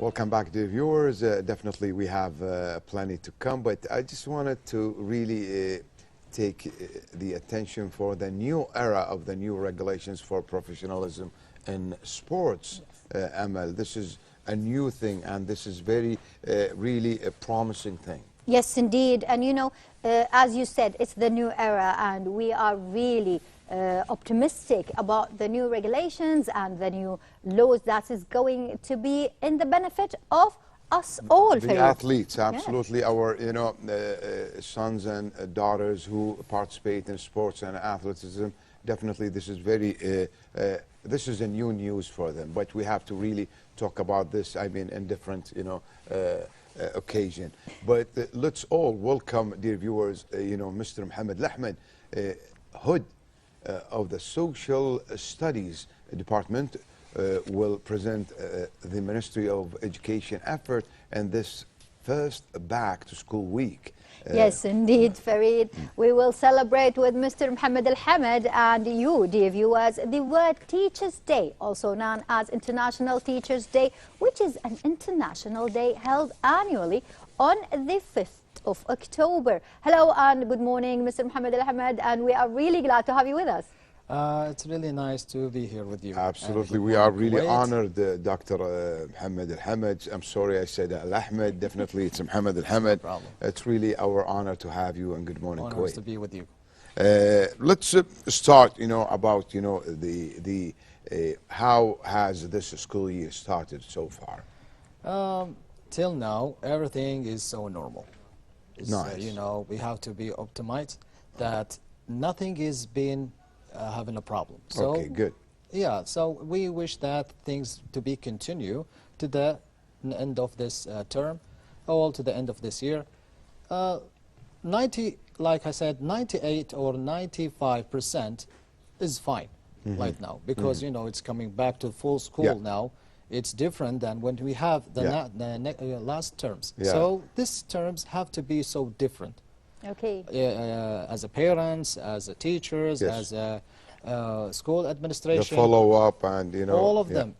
Welcome back, dear viewers. Definitely we have plenty to come, but I just wanted to really take the attention for the new era of the new regulations for professionalism in sports. Amal, this is a new thing, and this is very, really a promising thing. Yes, indeed. And you know, as you said, it's the new era, and we are really optimistic about the new regulations and the new laws that is going to be in the benefit of us all. The athletes, absolutely. Yes. Our, you know, sons and daughters who participate in sports and athleticism, definitely this is very, this is a new news for them. But we have to really talk about this, I mean, in different, you know, occasion. But let's all welcome, dear viewers, you know, Mr. Mohammad Alhamad, Hood of the Social Studies Department, will present the Ministry of Education effort and this first back to school week. Yes, indeed, Fareed. We will celebrate with Mr. Mohammad Alhamad and you, dear viewers, the World Teachers' Day, also known as International Teachers' Day, which is an international day held annually on the 5th of October. Hello and good morning, Mr. Mohammad Alhamad, and we are really glad to have you with us. It's really nice to be here with you. Absolutely, we are really honored, Dr. Mohammad Alhamad. I'm sorry I said Al-Ahmed, definitely it's Mohammad Alhamad. No, it's really our honor to have you, and good morning, Kuwait. To be with you. Let's start, you know, about, you know, how has this school year started so far? Till now, everything is so normal. Nice. You know, we have to be optimized that nothing is being having a problem. So, okay, good. Yeah, so we wish that things to be continue to the end of this term, all to the end of this year. 90, like I said, 98 or 95% is fine right now because you know it's coming back to full school now. It's different than when we have the last terms. So these terms have to be so different. Okay. As a parents, as a teachers, as a school administration. The follow-up and, you know. All of them.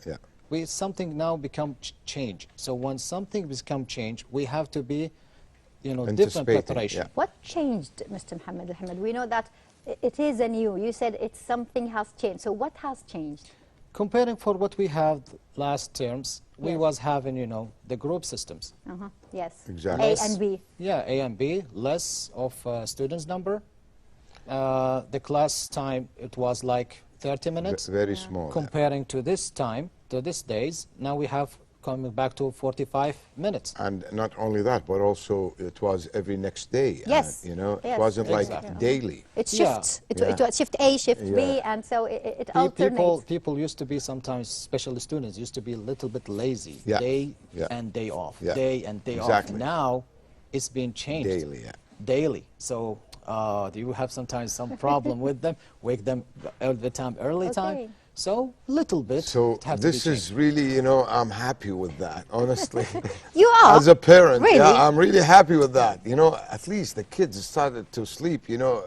Something now become change. So when something become change, we have to be, you know, different preparation. What changed, Mr. Mohammad Alhamad? We know that it is a new. You said it's something has changed. So what has changed? Comparing for what we have last terms, we was having, you know, the group systems. Yes. Exactly. A and B. Yeah, A and B, less of students number. The class time, it was like 30 minutes. Very small. Comparing to this time, to these days, now we have coming back to 45 minutes. And not only that, but also it was every next day. Yes. You know, it wasn't like daily. It shifts. It was shift A, shift B, and so it alternates. People used to be sometimes, especially students, used to be a little bit lazy. Day and day off. Day and day off. Now it's been changed. Daily, Daily. So do you have sometimes some problem with them? Wake them early time? So little bit. So this is really, you know, I'm happy with that, honestly. You are? As a parent, really? Yeah, I'm really happy with that. You know, at least the kids started to sleep, you know,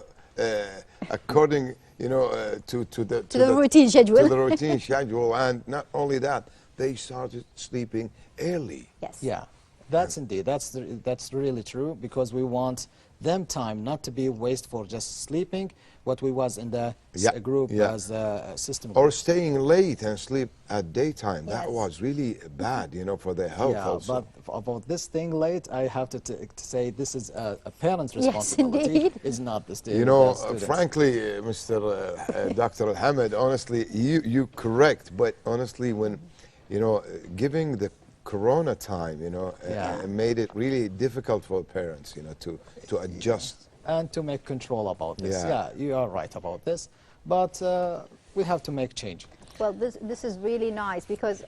according, you know, to the routine schedule. To the routine schedule, and not only that, they started sleeping early. Yes. Yeah, that's indeed, that's really true, because we want them time not to be waste for just sleeping what we was in the group as a system. Or staying late and sleep at daytime. That was really bad, you know, for their health also. But about this thing late, I have to say this is a parent's responsibility. Yes, indeed. Is not the student. You know, frankly, Mr. Dr. Alhamad, honestly, you correct, but honestly, when, you know, giving the Corona time, you know, made it really difficult for parents, you know, to adjust. And to make control about this. Yeah, you are right about this. But we have to make change. Well, this is really nice, because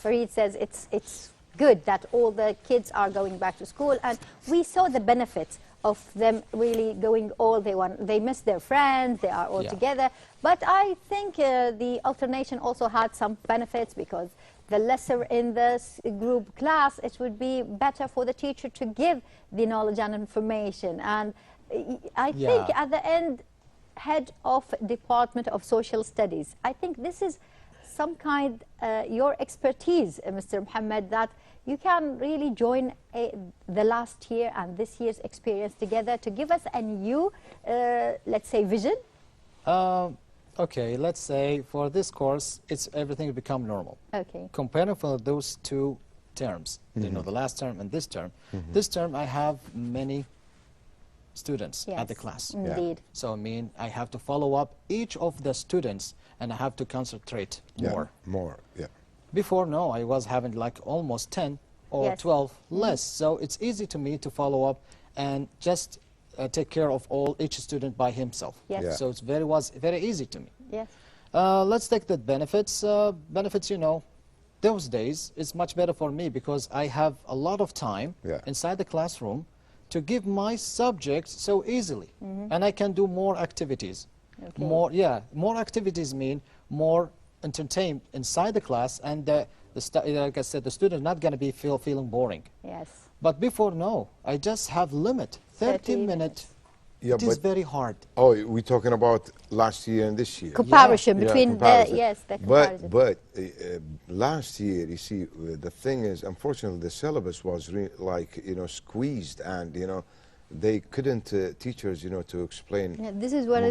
Fareed says it's good that all the kids are going back to school, and we saw the benefits of them really going all they want. They miss their friends, they are all together. But I think the alternation also had some benefits, because the lesser in this group class, it would be better for the teacher to give the knowledge and information. And I think at the end, head of Department of Social Studies, I think this is some kind, your expertise, Mr. Mohammad, that you can really join the last year and this year's experience together to give us a new, let's say, vision? Okay, let's say for this course, everything will become normal. Okay. Comparing for those two terms, you know, the last term and this term. This term I have many students at the class. Indeed. So I mean, I have to follow up each of the students and I have to concentrate more. Before, no, I was having like almost 10 or 12 less. So it's easy to me to follow up and just take care of each student by himself. So it was very easy to me. Let's take the benefits. Benefits, you know, those days it's much better for me because I have a lot of time inside the classroom to give my subject so easily, and I can do more activities. More activities mean more entertainment inside the class, and like I said, the student not going to be feeling boring. But before, no, I just have limit 30 minutes. It is very hard. Oh, we're talking about last year and this year. Comparison between the comparison. But last year, you see, the thing is, unfortunately, the syllabus was like, you know, squeezed, and you know, they couldn't teachers, you know, to explain. This is what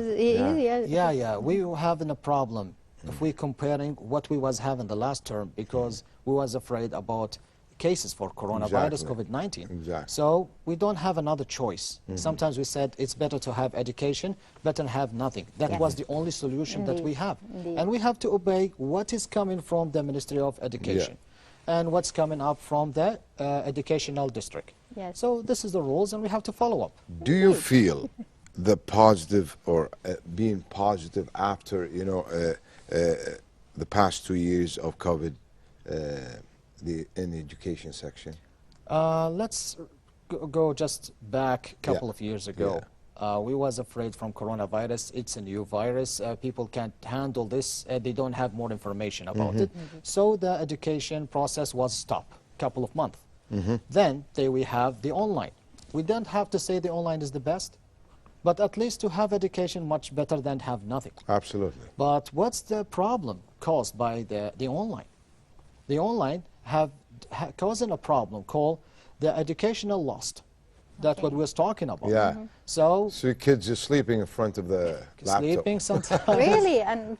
we were having a problem if we comparing what we was having the last term, because we was afraid about cases for coronavirus, COVID-19. So we don't have another choice. Sometimes we said it's better to have education, better than have nothing. That was the only solution that we have. And we have to obey what is coming from the Ministry of Education and what's coming up from the educational district. So this is the rules and we have to follow up. Do you feel the positive or being positive after, you know, the past 2 years of COVID in the education section? Let's go just back a couple of years ago. We was afraid from coronavirus. It's a new virus. People can't handle this. They don't have more information about it. So the education process was stopped a couple of months. Then we have the online. We don't have to say the online is the best, but at least to have education much better than have nothing. Absolutely. But what's the problem caused by the online? The online causing a problem called the educational loss. That's what we was talking about. So kids are sleeping in front of the laptop. Sleeping sometimes. Really? And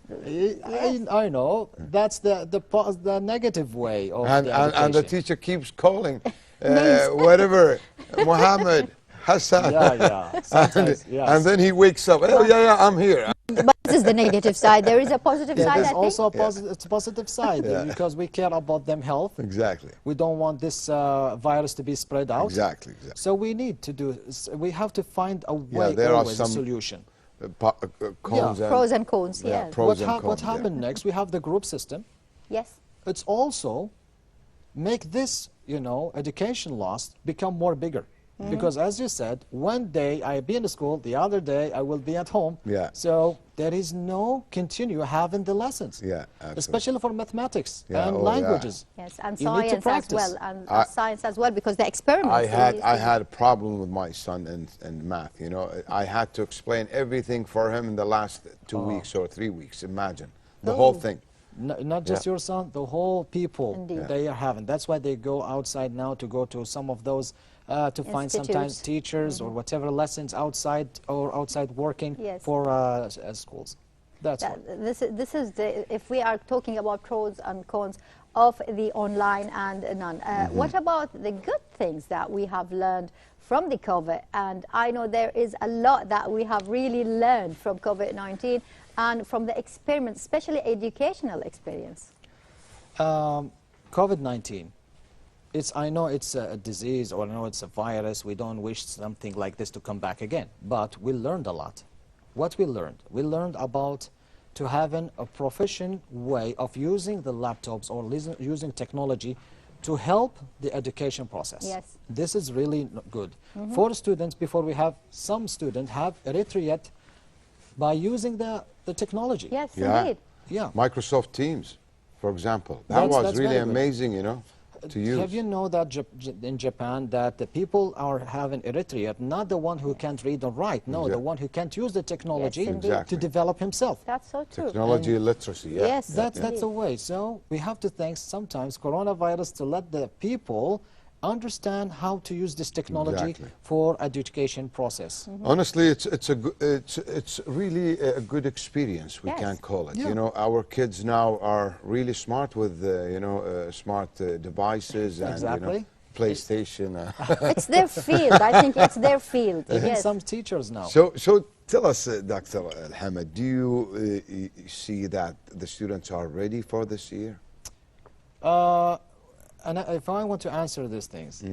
I know. That's the negative way of the education. And the teacher keeps calling whatever, Mohammad, Hassan. Sometimes, and then he wakes up. Oh, I'm here. But this is the negative side. There is a positive side, there's also a positive side because we care about them health. Exactly. We don't want this virus to be spread out. Exactly. So we need to we have to find a way, there always are a some solution. Pros and cons. What happened next? We have the group system. It's also make this, you know, education loss become more bigger. Because as you said, one day I be in the school, the other day I will be at home. So there is no continue having the lessons. Especially for mathematics and languages. And science as well, and science as well, because the experiments. I had a problem with my son in math. You know, I had to explain everything for him in the last 2 weeks or 3 weeks. Imagine the whole thing. Not just your son, the whole people they are having. That's why they go outside now to go to some of those to find sometimes teachers or whatever lessons outside or outside working for schools. That's what. This is if we are talking about pros and cons of the online and none. What about the good things that we have learned from the COVID? And I know there is a lot that we have really learned from COVID-19 and from the experiment, especially educational experience. COVID-19. I know it's a disease, or I know it's a virus. We don't wish something like this to come back again. But we learned a lot. What we learned? We learned about to having a professional way of using the laptops or using technology to help the education process. This is really good. For students, before we have some students have illiterate by using the technology. Indeed. Microsoft Teams, for example. That was really amazing, you know. to use. Have you know that in Japan that the people are having illiterate, not the one who can't read or write, no, the one who can't use the technology to develop himself. That's so true. Technology literacy, yeah. Yes, That's the way. So we have to thank sometimes coronavirus to let the people understand how to use this technology for education process. Honestly, it's really a good experience, we can call it. You know, our kids now are really smart with you know, smart devices and you know, PlayStation. It's their field. I think it's their field. Even some teachers now. So tell us, Dr. Alhamad, do you see that the students are ready for this year? And if I want to answer these things,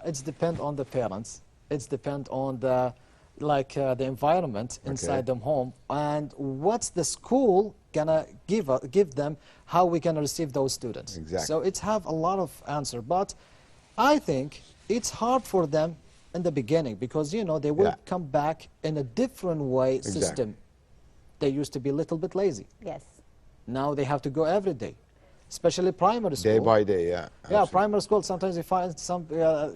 it's depend on the parents. It's depend on the the environment inside them home, and what's the school gonna give them, how we gonna receive those students. So it's have a lot of answer, but I think it's hard for them in the beginning because you know they will come back in a different way system. They used to be a little bit lazy. Yes. Now they have to go every day. Especially primary school. Day by day, yeah. Yeah, primary school, sometimes you find some,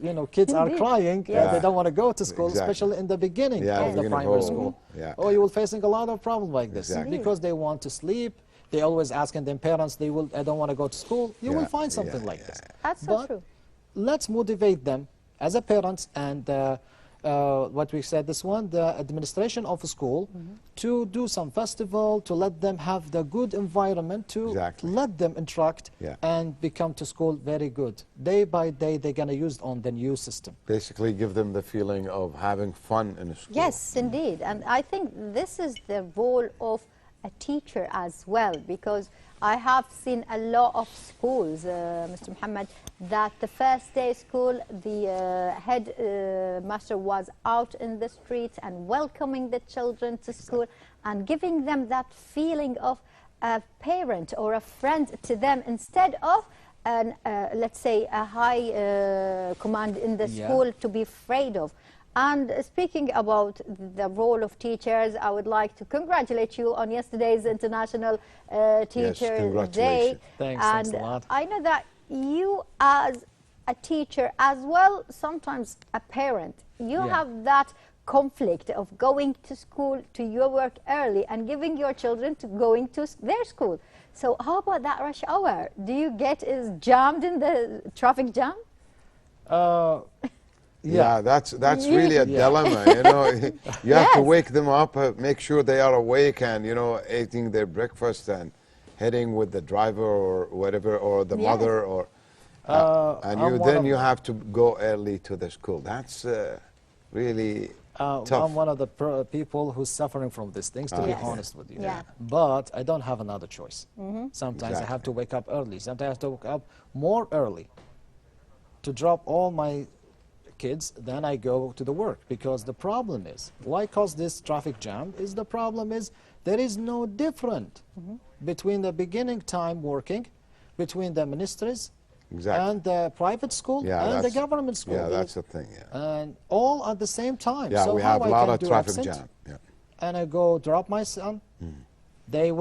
you know, kids are crying. They don't want to go to school, especially in the beginning of the primary school. Or you will facing a lot of problems like this. Because they want to sleep, they always asking their parents, I don't want to go to school. You will find something like this. That's so true. Let's motivate them as a parents and what we said this one, the administration of a school, to do some festival, to let them have the good environment, to let them interact and become to school very good. Day by day, they're going to use on the new system. Basically give them the feeling of having fun in a school. Yes, indeed. And I think this is the role of a teacher as well, because I have seen a lot of schools, Mr. Mohammed, that the first day school, the head master was out in the streets and welcoming the children to school and giving them that feeling of a parent or a friend to them instead of, let's say, a high command in the school to be afraid of. And speaking about the role of teachers, I would like to congratulate you on yesterday's International Teacher Day. Thanks a lot. I know that you as a teacher as well, sometimes a parent, you have that conflict of going to school, to your work early and giving your children to going to their school. So how about that rush hour? Do you get jammed in the traffic jam? Yeah, that's really a dilemma, you know. You have to wake them up, make sure they are awake and, you know, eating their breakfast and heading with the driver or whatever, or the mother, or and then you have to go early to the school. That's really tough. I'm one of the people who's suffering from these things, to be honest with you. But I don't have another choice. Sometimes I have to wake up early. Sometimes I have to wake up more early to drop all my kids, then I go to the work, because the problem is, why cause this traffic jam is the problem is there is no difference between the beginning time working, between the ministries and the private school and the government school. Yeah, that's the thing, And all at the same time. Yeah, so we how have a I lot can of do traffic absent, jam. And I go drop my son, they're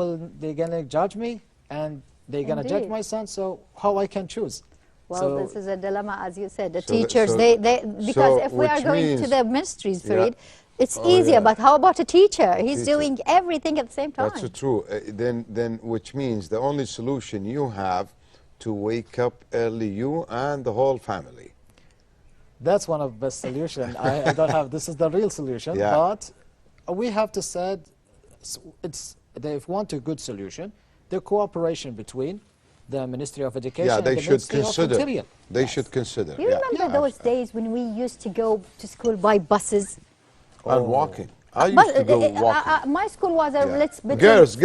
gonna judge me, and they're gonna judge my son, so how I can choose? Well, this is a dilemma, as you said. The teachers, because if we are going to the ministries, Farid, it's easier. But how about a teacher? He's doing everything at the same time. That's true. Then, which means the only solution you have to wake up early, you and the whole family. That's one of the best solutions. I don't have. This is the real solution. But we have to say, if we want a good solution, the cooperation between the Ministry of Education and the Ministry of Interior. They should consider. You remember those days when we used to go to school by buses? And walking. I used to go walking. My school was between girls.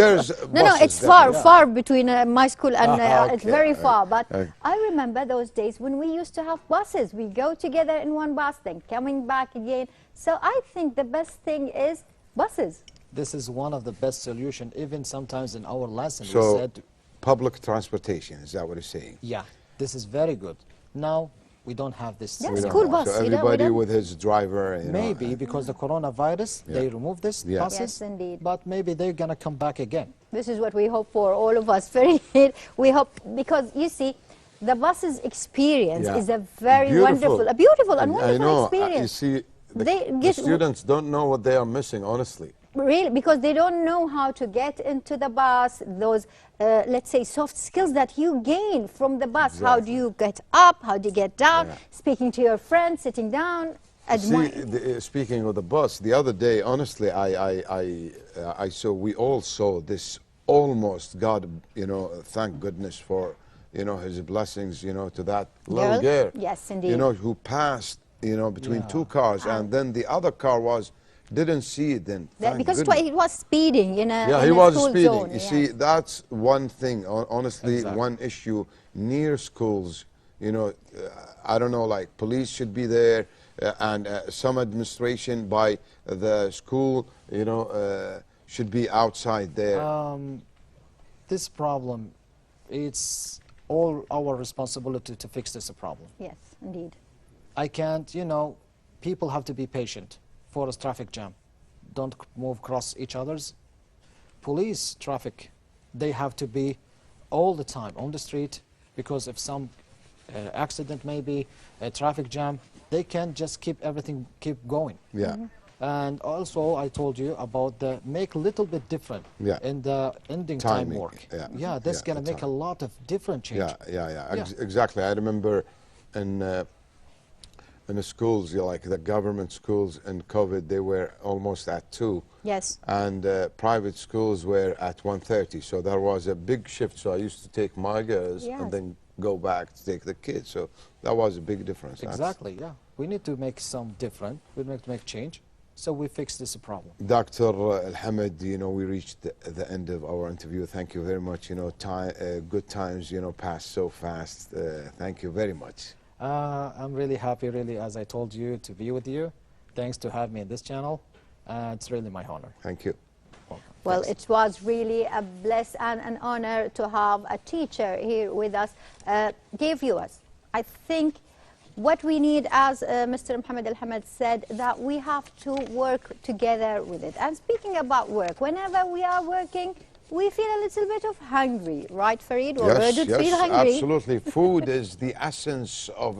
No, it's far between my school and it's very far. But I remember those days when we used to have buses. We go together in one bus, then coming back again. So I think the best thing is buses. This is one of the best solutions. Even sometimes in our lesson we said, public transportation, is that what you're saying? Yeah, this is very good. Now, we don't have this. Yeah, school bus. So everybody with his driver. Maybe because the coronavirus, they remove this buses. Yes, indeed. But maybe they're going to come back again. This is what we hope for, all of us. We hope, because you see, the bus's experience Yeah. is a very Beautiful. wonderful, a beautiful and I wonderful know. experience. You see, They the get- students don't know what they are missing, honestly. Really, because they don't know how to get into the bus, those, let's say, soft skills that you gain from the bus. How do Exactly. you get up? How do you get down? Yeah. Speaking to your friends, sitting down. See, speaking of the bus, the other day, honestly, I saw, we all saw this almost, God, you know, thank goodness for, you know, his blessings, you know, to that little girl. Yes, indeed. You know, who passed, you know, between two cars, and then the other car didn't see it then. Thank because goodness. he was speeding in a, Yeah, in he a was school speeding. zone. You yes. see, that's one thing, honestly, Exactly. one issue near schools. You know, I don't know, like police should be there and some administration by the school, you know, should be outside there. This problem, it's all our responsibility to fix this problem. Yes, indeed. I can't, you know, people have to be patient for a traffic jam. Don't move across each other's. Police traffic, they have to be all the time on the street, because if some accident, maybe a traffic jam, they can't just keep everything going. Yeah. And also, I told you about the make a little bit different Yeah. in the ending time Timing, work. yeah. That's Yeah, going the to make a time. lot of different change. Yeah. Exactly. I remember in the schools, you know, like the government schools in COVID, they were almost at 2. Yes. And private schools were at 1:30. So there was a big shift. So I used to take my girls Yes. and then go back to take the kids. So that was a big difference. Exactly, yeah. We need to make some different. We need to make change. So we fix this problem. Dr. Alhamad, you know, we reached the end of our interview. Thank you very much. You know, good times, you know, pass so fast. Thank you very much. I'm really happy, really, as I told you, to be with you. Thanks to have me in this channel. It's really my honor. Thank you. Well, Thanks. it was really a bless and an honor to have a teacher here with us. Dear viewers, I think what we need, as Mr. Mohammad Alhamad said, that we have to work together with it. And speaking about work, whenever we are working, we feel a little bit of hungry, right, Farid? Or where did feel hungry? Absolutely. Food is the essence of,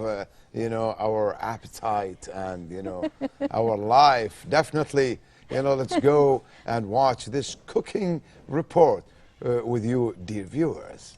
you know, our appetite and, you know, our life. Definitely, you know, let's go and watch this cooking report with you, dear viewers.